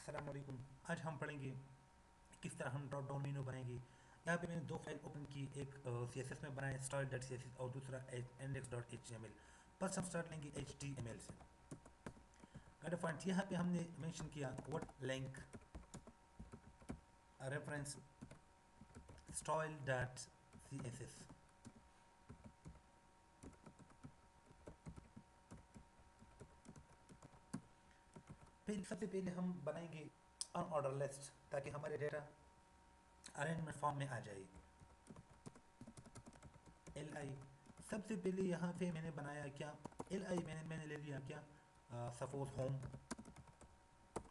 अस्सलाम वालेकुम। आज हम पढ़ेंगे किस तरह हम ड्रॉप डाउन मेनू बनाएंगे। यहाँ पे मैंने दो फाइल ओपन की, एक सी एस एस में बनाया style dot C S S और दूसरा index dot H T M L. First हम स्टार्ट लेंगे एच टी एम एल से। गाइड पॉइंट यहाँ पे हमने मेंशन किया what link reference style dot C S S. फिर सबसे पहले हम बनाएंगे अनऑर्डर लिस्ट ताकि हमारे डेटा अरेंजमेंट फॉर्म में आ जाए। एल आई सबसे पहले यहाँ पे मैंने बनाया क्या, एल आई मैंने ले लिया क्या, सपोज होम,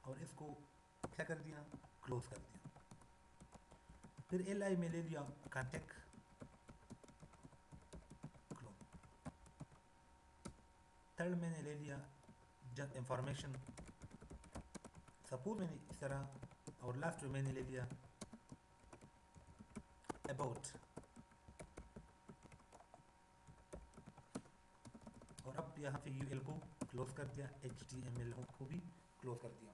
और इसको क्या कर दिया, क्लोज कर दिया। फिर एल आई में ले लिया कॉन्टेक्ट, क्लोज। थर्ड मैंने ले लिया जब इंफॉर्मेशन, सपोज मैंने इस तरह, और लास्ट में मैंने ले लिया अबाउट। और अब यहाँ पे यू एल को क्लोज कर दिया, एच टी एम एल को भी क्लोज कर दिया।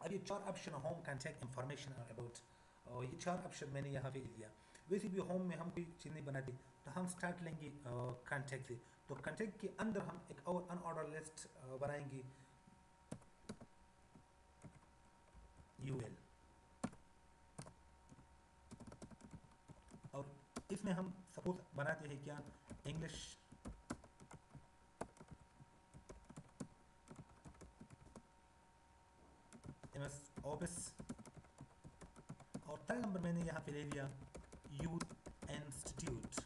अब ये चार ऑप्शन, होम, कॉन्टैक्ट, इंफॉर्मेशन और अबाउट, और ये चार ऑप्शन मैंने यहाँ पे लिया। वैसे भी होम में हम कोई चीज़ नहीं बनाते, तो हम स्टार्ट लेंगे कॉन्टैक्ट से। तो कॉन्टैक्ट के अंदर हम एक और अनऑर्डर लिस्ट बनाएंगे, यू एल। और इसमें हम सपोज बनाते हैं क्या, इंग्लिश एम एस ऑफिस। और थर्ड नंबर मैंने यहाँ पे ले लिया यूथ इंस्टीट्यूट।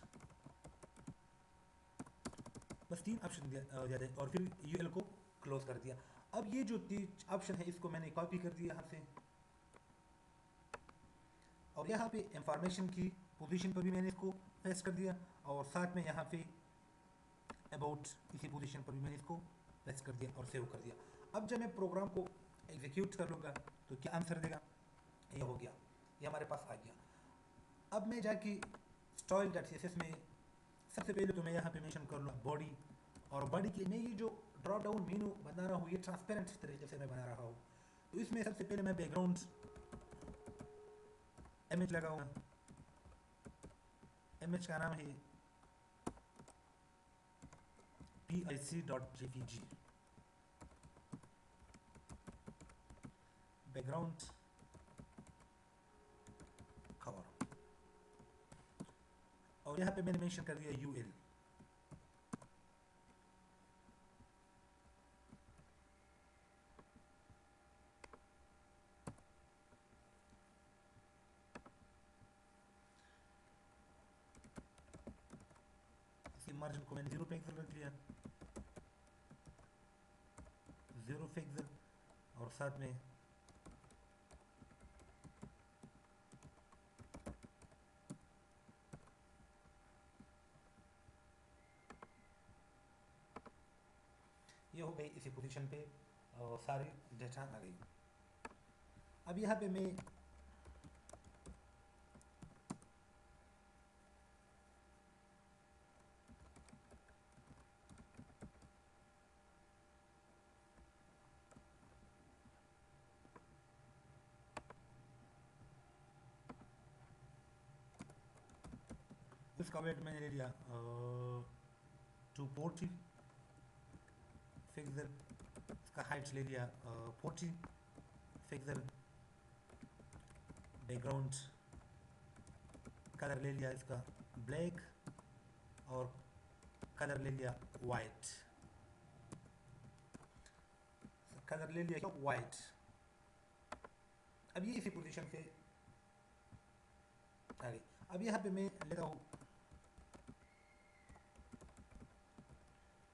बस तीन ऑप्शन दिया थे और फिर यूएल को क्लोज कर दिया। अब ये जो तीन ऑप्शन है इसको मैंने कॉपी कर दिया यहाँ से, और यहाँ पे इंफॉर्मेशन की पोजीशन पर भी मैंने इसको पेस्ट कर दिया, और साथ में यहाँ पे अबाउट इसी पोजीशन पर भी मैंने इसको पेस्ट कर दिया और सेव कर दिया। अब जब मैं प्रोग्राम को एग्जीक्यूट कर लूँगा तो क्या आंसर देगा, ये हो गया, ये हमारे पास आ गया। अब मैं जाके style dot C S S में सबसे पहले तो मैं यहाँ पे मेंशन कर लूँ बॉडी, और बॉडी के मैं ये जो ड्रॉप डाउन मेनू बना रहा हूँ ये ट्रांसपेरेंट तरीके से मैं बना रहा हूँ। तो इसमें सबसे पहले मैं बैकग्राउंड इमेज लगाऊंगा। इमेज का नाम है pic.jpg, बैकग्राउंड कवर, और यहाँ पे मैंने मेंशन कर दिया यूएल। इसी मार्जिन को मैंने 0 पिक्सल रख लिया, 0 पिक्सल, और साथ में ये हो गई इसी पोजीशन पे, और सारी डेटा आ गई। अब यहाँ पे मैं इसका वेट मैंने ले लिया 240 पिक्सल, इसका हाइट ले लिया 40 पिक्सल, बैकग्राउंड कलर ले लिया इसका ब्लैक, और कलर ले लिया वाइट, कलर ले लिया वाइट। अब ये इसी पोजीशन पे आ गई। अब यहाँ पे मैं लेता हूँ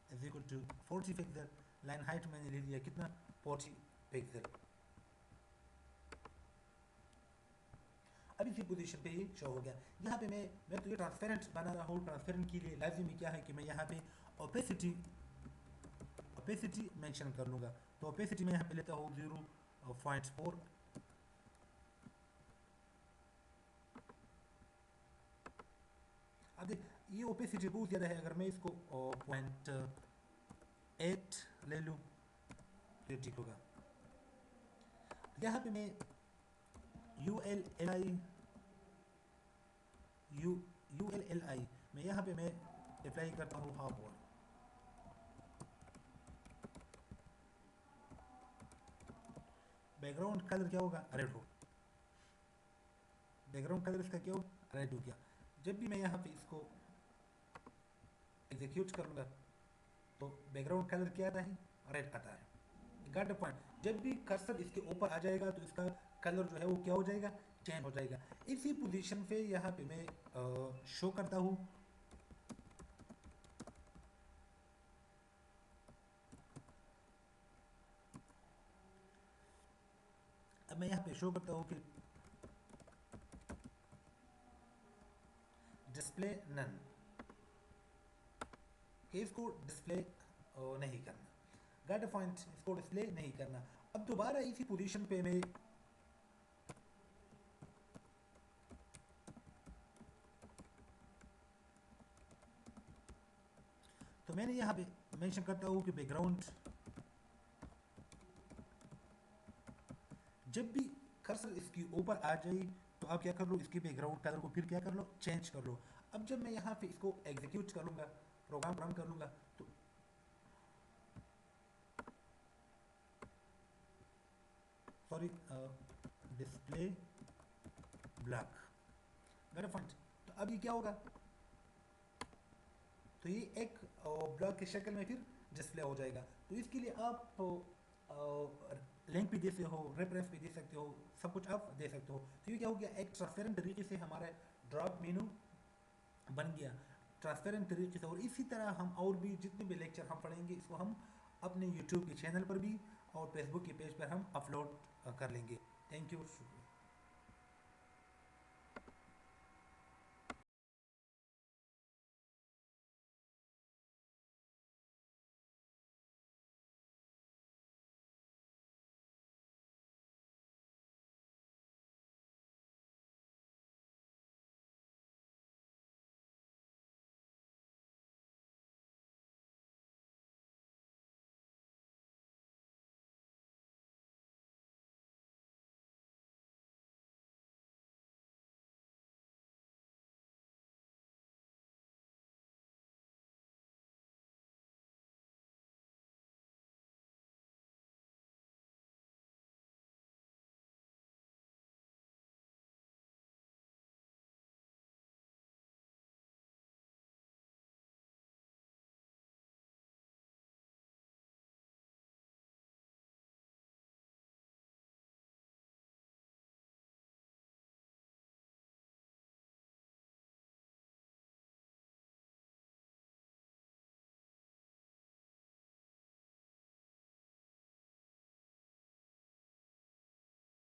is equal to 40 pixel, line height मैंने ले लिया कितना, 40 पिक्सल। अब इसी पोजीशन पे ये शो हो गया। यहाँ पे मैं तो ये ट्रांसपेरेंट बना रहा हूँ। ट्रांसपेरेंट के लिए लाजिमी क्या है कि मैं यहाँ पे ओपेसिटी ओपेसिटी मेंशन कर लूँगा। तो ओपेसिटी मैं यहाँ पे लेता हूँ 0.4। अब देख ये ओपेसिटी बहुत ज़्यादा है, अगर मैं इसको 0.8 ले लूँ तो ठीक होगा। यहाँ पे मैं यू एल एल आई मैं यहाँ पे मैं अप्लाई करता हूँ हाफ वॉल। बैकग्राउंड कलर क्या होगा, रेड हो, बैकग्राउंड कलर इसका क्या होगा, रेड हो गया। जब भी मैं यहाँ पे इसको एग्जीक्यूट करूँगा तो बैकग्राउंड कलर क्या आता है, रेड आता है। Got point. जब भी कर्सर इसके ऊपर आ जाएगा तो इसका कलर जो है वो क्या हो जाएगा, चेंज हो जाएगा। इसी पोजीशन पे यहाँ पे मैं शो करता हूँ। अब मैं यहाँ पे शो करता हूँ कि डिस्प्ले नन, कि इसको डिस्प्ले नहीं करना। गॉट पॉइंट, इसको डिस्प्ले नहीं करना। अब दोबारा इसी पोजीशन पे मैं तो मैंने यहाँ पे मेंशन करता हूँ कि बैकग्राउंड, जब भी कर्सर इसके ऊपर आ जाए तो आप क्या कर लो, इसके बैकग्राउंड कलर को फिर क्या कर लो, चेंज कर लो। अब जब मैं यहाँ पे इसको एग्जीक्यूट करूँगा, प्रोग्राम रन कर लूँगा तो सॉरी डिस्प्ले ब्लैक, पॉइंट। तो अब ये क्या होगा, तो ये एक ब्लॉक की शक्ल में फिर डिस्प्ले हो जाएगा। तो इसके लिए आप लिंक भी दे सकते हो, रेफरेंस भी दे सकते हो, सब कुछ आप दे सकते हो। तो ये क्या हो गया, एक ट्रांसपेरेंट तरीके से हमारा ड्रॉप मेनू बन गया, ट्रांसपेरेंट तरीके से। और इसी तरह हम और भी जितने भी लेक्चर हम पढ़ेंगे इसको हम अपने यूट्यूब के चैनल पर भी और फेसबुक के पेज पर हम अपलोड कर लेंगे। Thank you.